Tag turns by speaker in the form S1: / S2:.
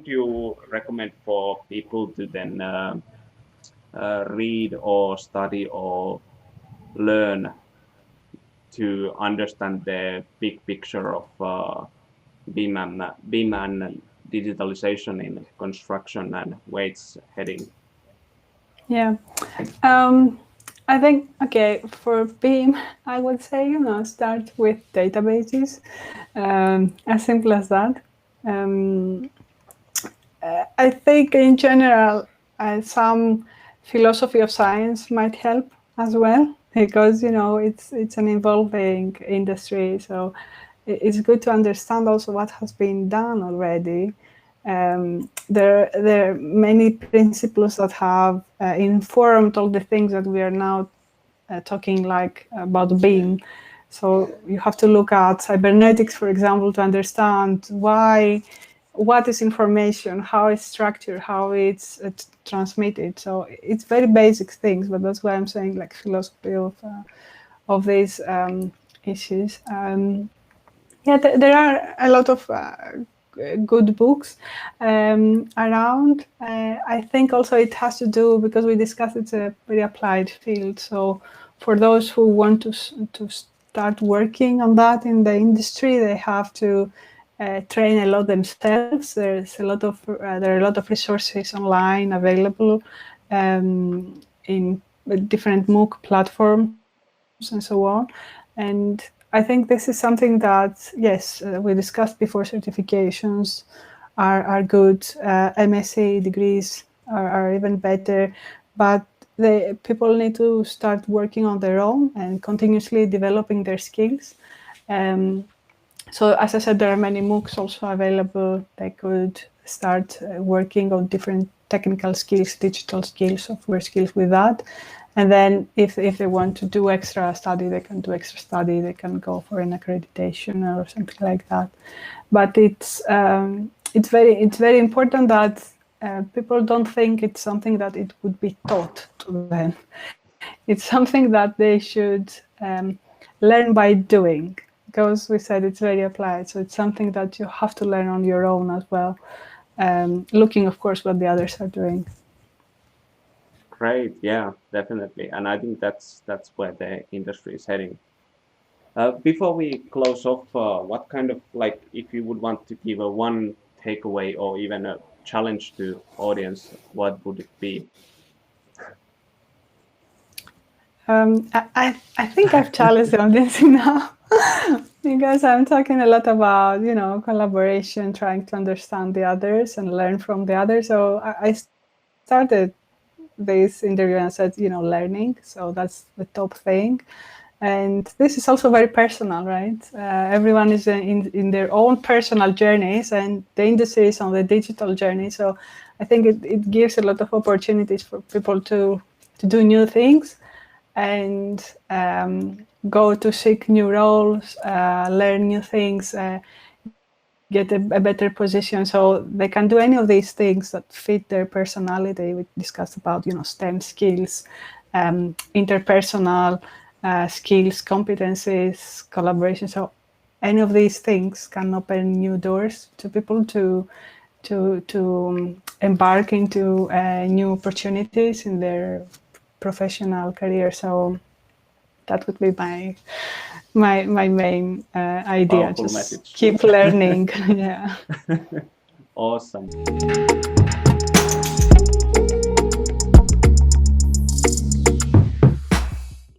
S1: you recommend for people to then read or study or learn to understand the big picture of BIM and digitalization in construction and where it's heading?
S2: Yeah, I think, okay, for BIM, I would say, start with databases, as simple as that. I think in general, some philosophy of science might help as well, because, it's an evolving industry. So it's good to understand also what has been done already. There are many principles that have informed all the things that we are now talking like about BIM. So you have to look at cybernetics, for example, to understand what is information, how it's structured, how it's transmitted. So it's very basic things, but that's why I'm saying like philosophy of these issues. Yeah, there are a lot of good books around. I think also it has to do, because we discussed it's a very applied field. So for those who want to start working on that in the industry, they have to train a lot themselves. There are a lot of resources online available in different MOOC platforms and so on. And I think this is something that, yes, we discussed before, certifications are good. MSc degrees are even better, but people need to start working on their own and continuously developing their skills. So as I said, there are many MOOCs also available. They could start working on different technical skills, digital skills, software skills with that. And then if they want to do extra study, they can do extra study. They can go for an accreditation or something like that. But it's very important that people don't think it's something that it would be taught to them. It's something that they should learn by doing, because we said it's very applied. So it's something that you have to learn on your own as well, looking, of course, what the others are doing.
S1: Great, yeah, definitely, and I think that's where the industry is heading. Before we close off, what kind of, like, if you would want to give a one takeaway or even a challenge to audience, what would it be?
S2: I think I've challenged the audience now because I'm talking a lot about, collaboration, trying to understand the others and learn from the others. So I started this interview and said, learning. So that's the top thing. And this is also very personal, right? Everyone is in their own personal journeys, and the industry is on the digital journey. So I think it gives a lot of opportunities for people to do new things and go to seek new roles, learn new things, get a better position. So they can do any of these things that fit their personality. We discussed about, STEM skills, interpersonal skills, competencies, collaboration. So any of these things can open new doors to people to embark into new opportunities in their professional career. So that would be my main idea.
S1: Powerful
S2: just
S1: message.
S2: keep learning. Yeah.
S1: Awesome.